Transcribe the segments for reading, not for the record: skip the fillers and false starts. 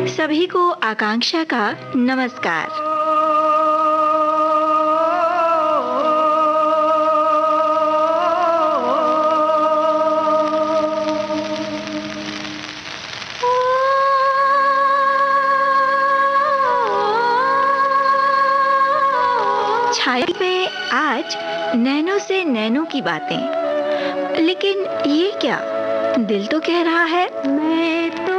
सभी को आकांक्षा का नमस्कार। छाया में आज नैनो से नैनो की बातें, लेकिन ये क्या, दिल तो कह रहा है मैं तो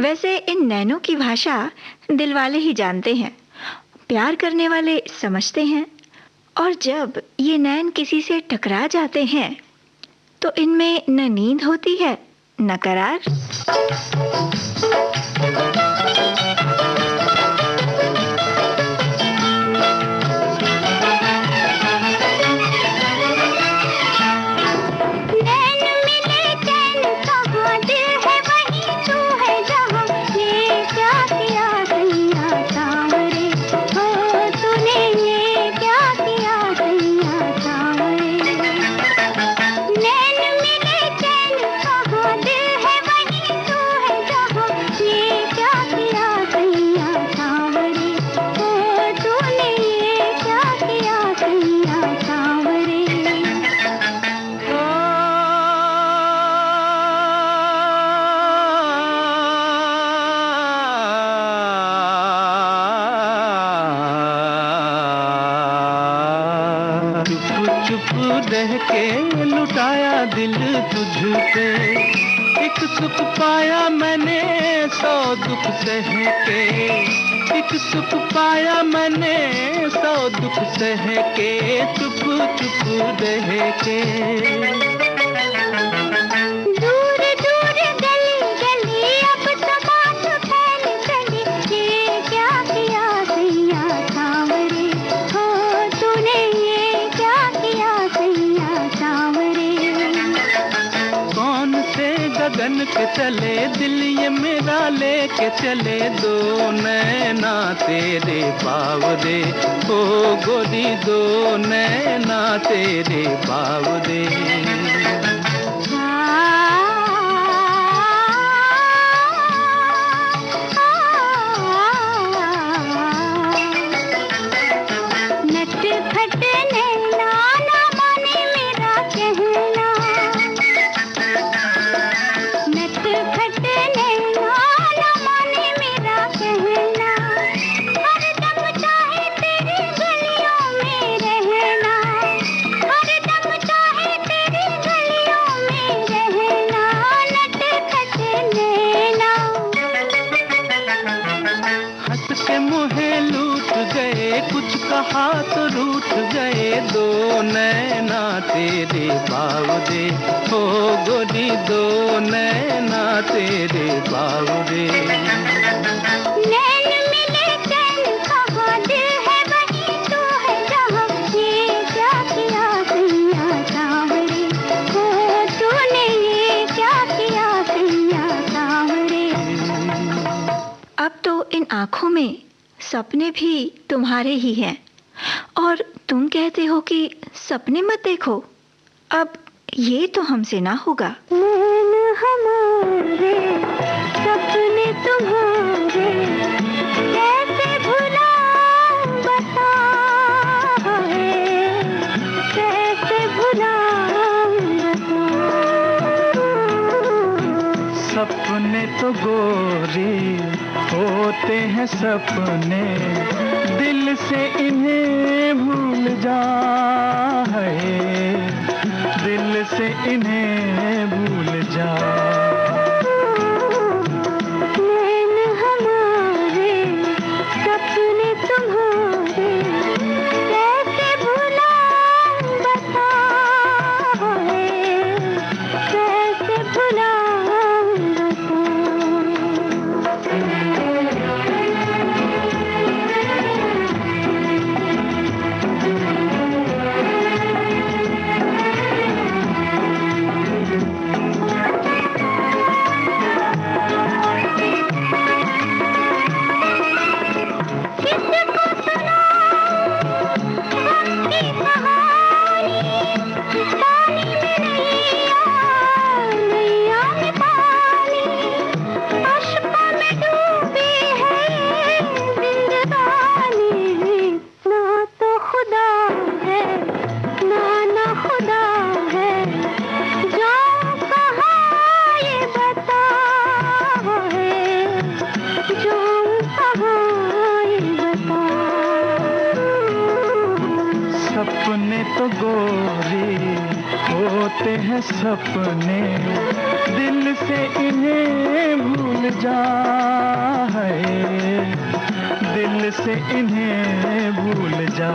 वैसे इन नैनों की भाषा दिल वाले ही जानते हैं, प्यार करने वाले समझते हैं। और जब ये नैन किसी से टकरा जाते हैं तो इनमें न नींद होती है न करार। रह के लुटाया दिल तुझ पे, एक सुख पाया मैंने 100 दुख सह के। एक सुख पाया मैंने 100 दुख सह के, चुप चुप रह के। दूर दूर गली गली अब तमाश फैल चली, ये क्या किया सैया सांवरे, हो तूने ये क्या किया सैया सांवरे। कौन से गगन के चले दिल ये मेरा लेके चले, दो नैना तेरे बावरे, ओ गोरी दो नैना तेरे बावरे। कुछ कहा तो रूठ गए, दो नैना तेरे बावरे, हो गोरी दो नैना तेरे बावरे। नैन मिले चैन कहाँ, दिल है वहीं तू है जहाँ, ये क्या किया सैया सांवरे, हो तूने ये क्या किया सैया सांवरे। अब तो इन आँखों में सपने भी तुम्हारे ही हैं, और तुम कहते हो कि सपने मत देखो। अब ये तो हमसे ना होगा। नैन हमारे सपने तुम्हारे, कैसे भुलाऊं बता है, कैसे भुलाऊं बता। सपने तो गोरी होते हैं सपने, दिल से इन्हें भूल जा है, दिल से इन्हें भूल जा। नैन हमारे सपने तुम्हारे, कैसे भुलाऊं बता है, कैसे भुलाऊं बता। सपने तो गोरी होते हैं सपने, दिल से इन्हें भूल जा है, दिल से इन्हें भूल जा।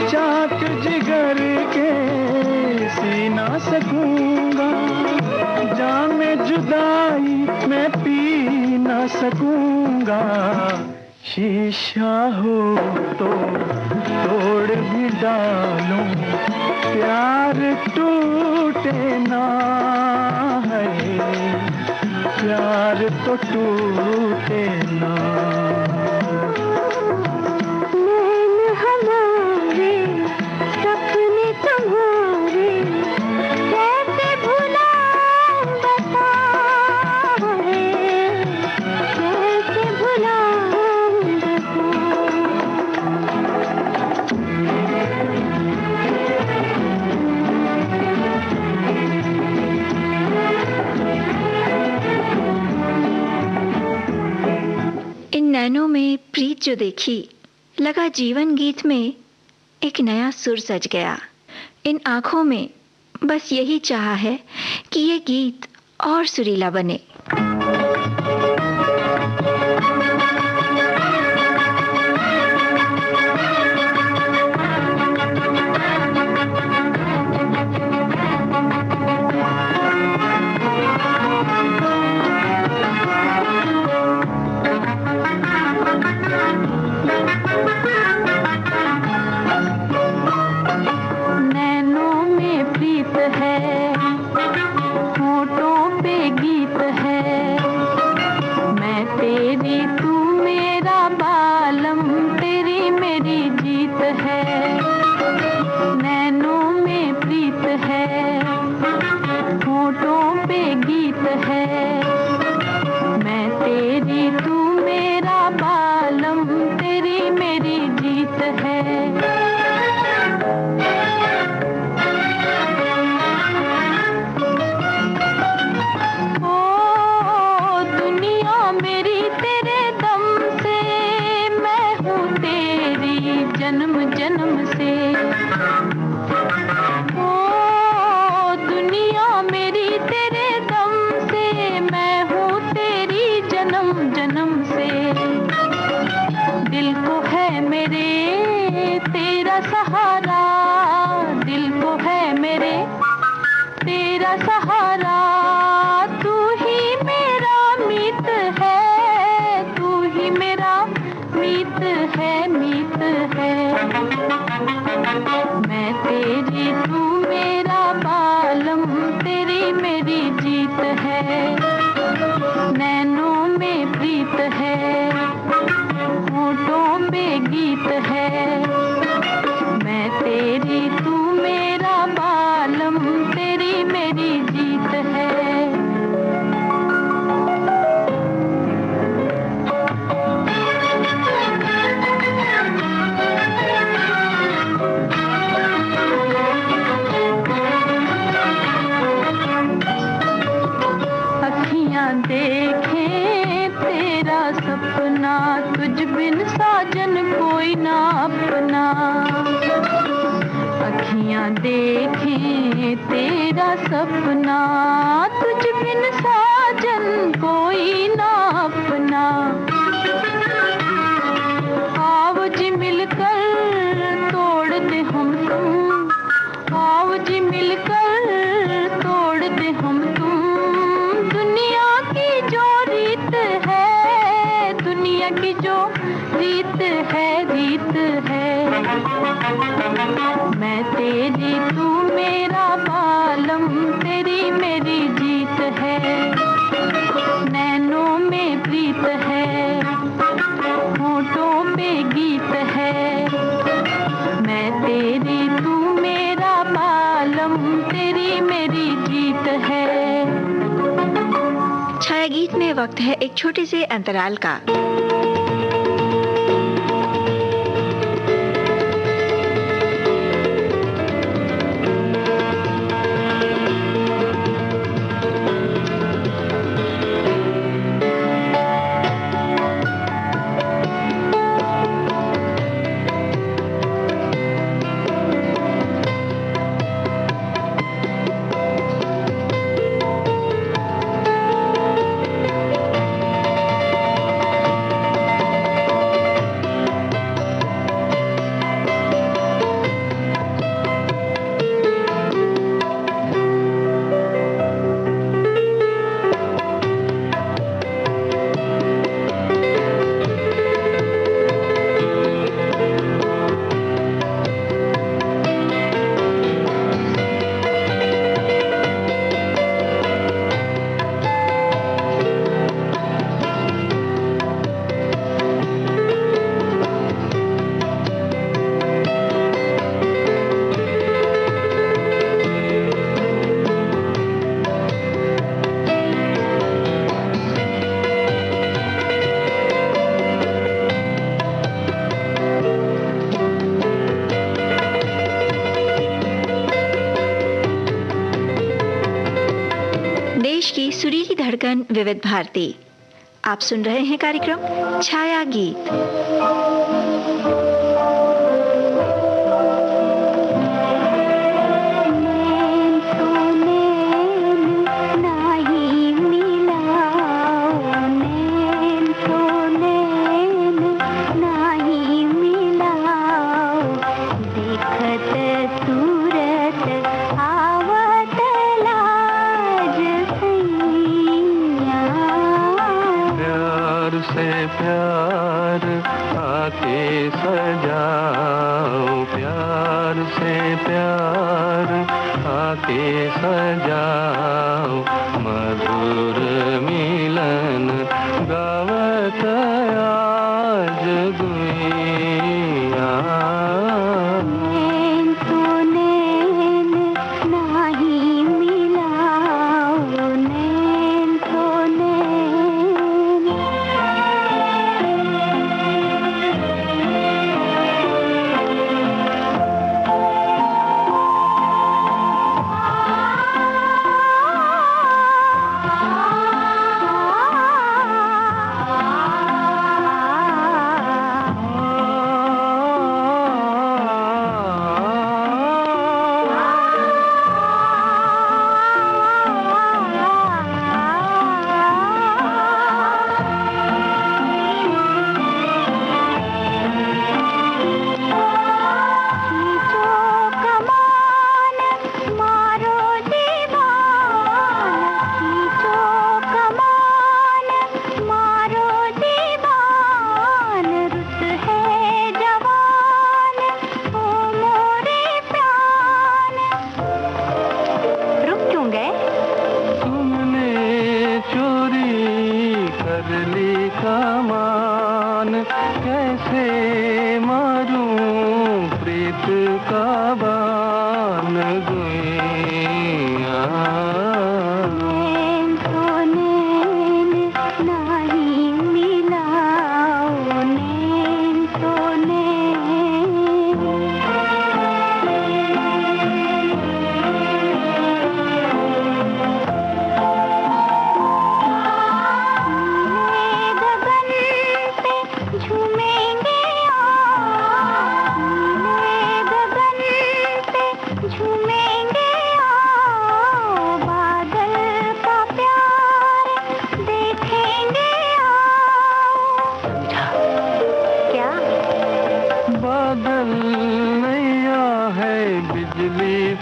चाक जिगर के सी ना सकूंगा, जाम जुदाई मैं पी ना सकूंगा। शीशा हो तो तोड़ भी डालूं, प्यार टूटे ना है, प्यार तो टूटे ना। नैनों में प्रीत जो देखी, लगा जीवन गीत में एक नया सुर सज गया। इन आँखों में बस यही चाह है कि ये गीत और सुरीला बने। सपना तुझ बिन साजन कोई ना अपना। आओ जी मिलकर तोड़ दे हम तुम, आओ जी मिलकर तोड़ दे हम तुम। दुनिया की जो रीत है, दुनिया की जो रीत है, रीत है। मैं तेरी तू मेरा बालम, तेरी मेरी जीत है। नैनों में प्रीत है, होठों पे गीत है। मैं तेरी तू मेरा बालम, तेरी मेरी जीत है। छाया गीत में वक्त है एक छोटे से अंतराल का। देश की सुरीली धड़कन विविध भारती। आप सुन रहे हैं कार्यक्रम छाया गीत। प्यार आके सजाओ, प्यार से प्यार आके सजाओ, मधुर मिलन गावत आज दुनिया।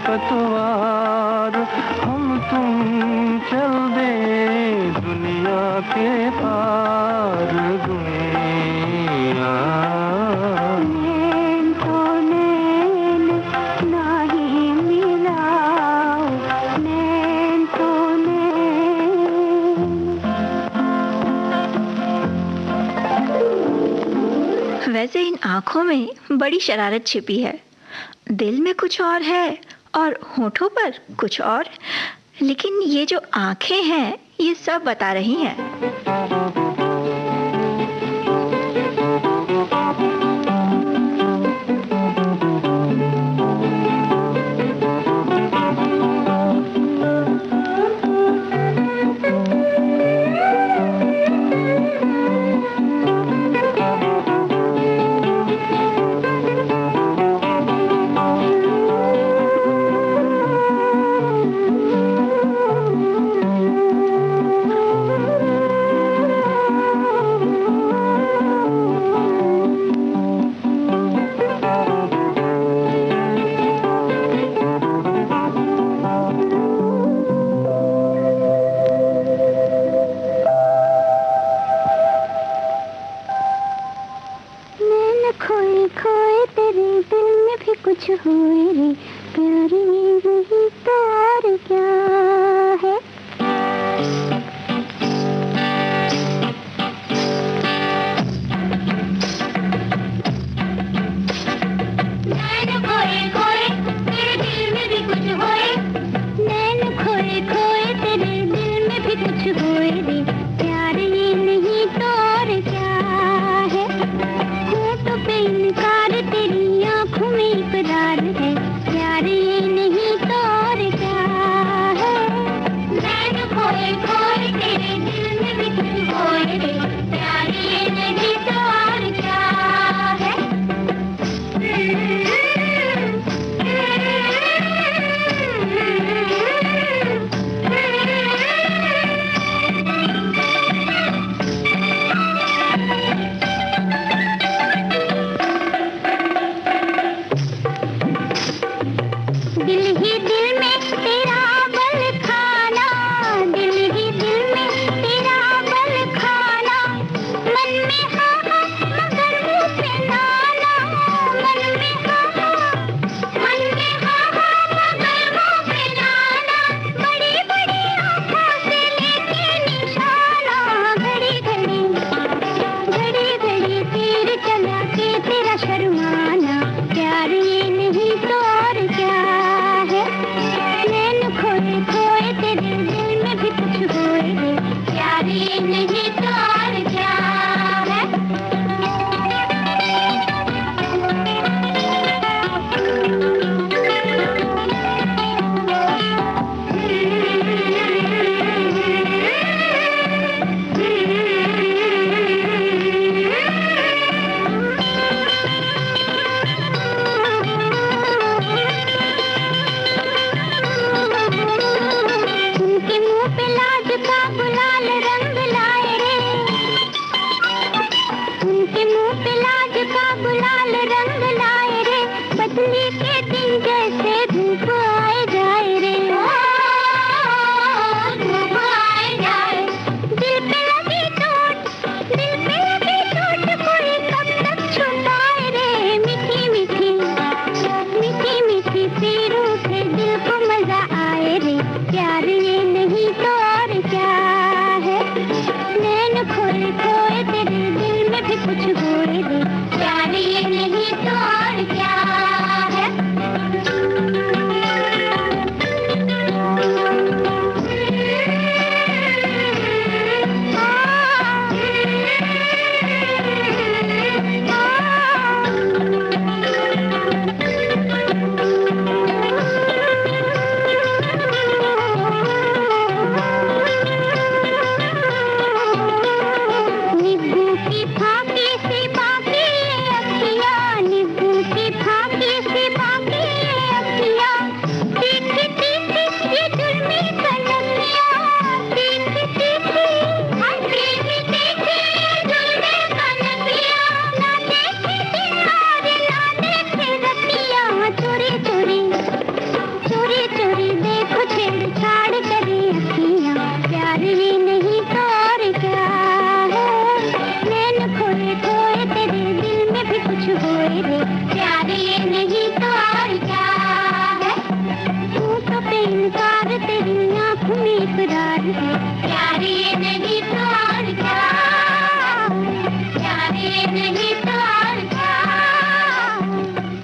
पतवार हम तुम चल दे दुनिया के पार दुनिया। नैन तो नैन नहीं मिलाओ, नैन तो नैन। वैसे इन आंखों में बड़ी शरारत छिपी है। दिल में कुछ और है और होठों पर कुछ और, लेकिन ये जो आंखें हैं ये सब बता रही हैं। कुछ हुए रे प्यार में नहीं तो और क्या है। नैन खोए खोए तेरे दिल में भी कुछ होए, नैन खोए खोए तेरे दिल में भी कुछ होए रे प्यार ये नहीं तो और क्या है। होठों पे इनकार तेरी आँखों में इकरार है, प्यार ये नहीं तो और क्या है। नैन खोए खोए तेरे दिल में भी कुछ होए रे प्यारी नहीं तो और क्या है। उनके मुंह पे लाज का गुलाल रंग लाए रे, उनके मुंह पे लाज का गुलाल रंग लाए रे, बदली के दिन जैसे धूप आए जाए रे, धूप आए जाए। दिल पे लगी चोट, दिल पे लगी चोट, कोई कब तक छुपाए रे। मीठी मीठी मीठी मीठी पीरू से दिल को मजा आए रे, प्यार ये नहीं तो और क्या है। नैन खोए खोए तेरे दिल में भी कुछ होए रे, प्यार ये नहीं तो और क्या है। नींबू की फाकी सी बाकी ये अखियाँ, नींबू की फाकी सी बाकी ये अखियाँ, तीखी तीखी ये जुल्मी कनकियाँ, तीखी तीखी तीखी तीखी ये जुल्मी कनकियाँ। ना देखी दिन और ना देखे रतियाँ, चोरी चोरी चोरी चोरी देखो छेड़छाड़ करे अखियाँ, प्यार ये नहीं तो और क्या है। नैन खोए खोए तेरे दिल में भी कुछ होए रे, प्यार ये नहीं तो और क्या है। तू तो बेइंकार तेरी आँखों में इकरार है, प्यार ये नहीं तो और क्या, प्यार ये नहीं तो और क्या,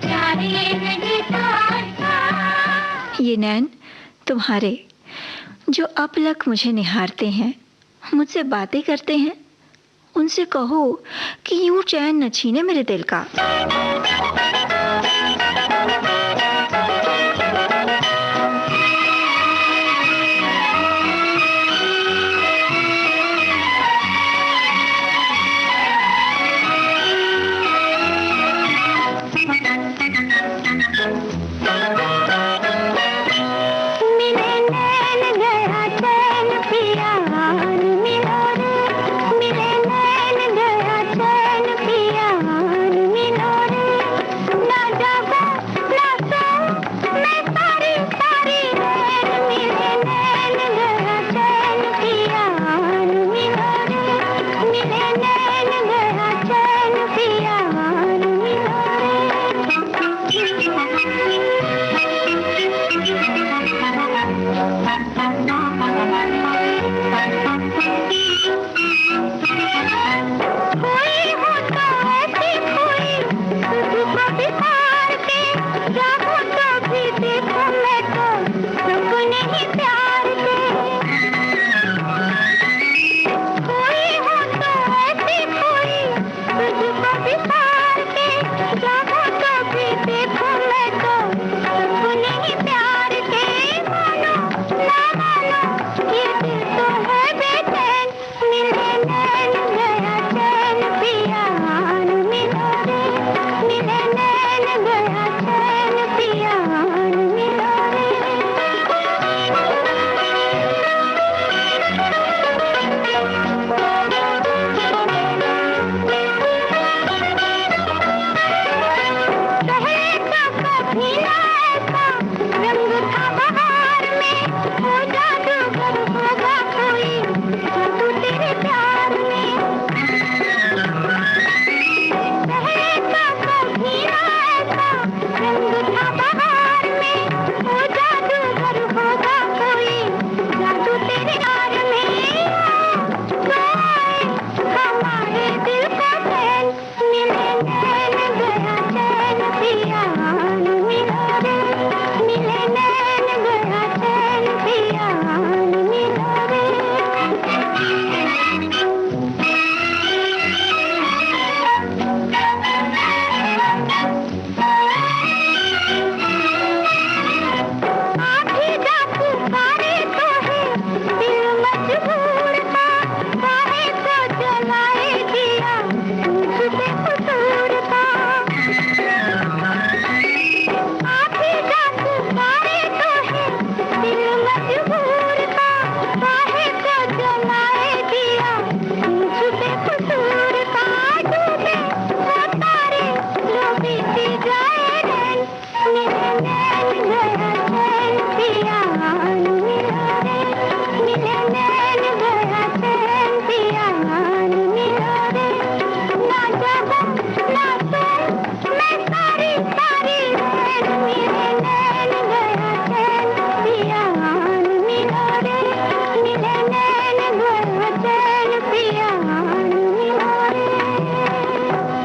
प्यार ये नहीं तो और क्या। ये नैन तुम्हारे जो अपलक मुझे निहारते हैं, मुझसे बातें करते हैं, उनसे कहो कि यूं चैन न छीने मेरे दिल का। मिले नैन गया चैन पिया मिलो रे, मिले नैन गया चैन पिया मिलो रे।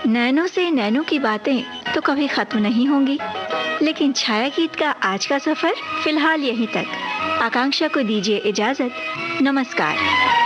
नैनों से नैनों की बातें तो कभी खत्म नहीं होंगी, लेकिन छाया गीत का आज का सफर फिलहाल यहीं तक। आकांक्षा को दीजिए इजाजत। नमस्कार।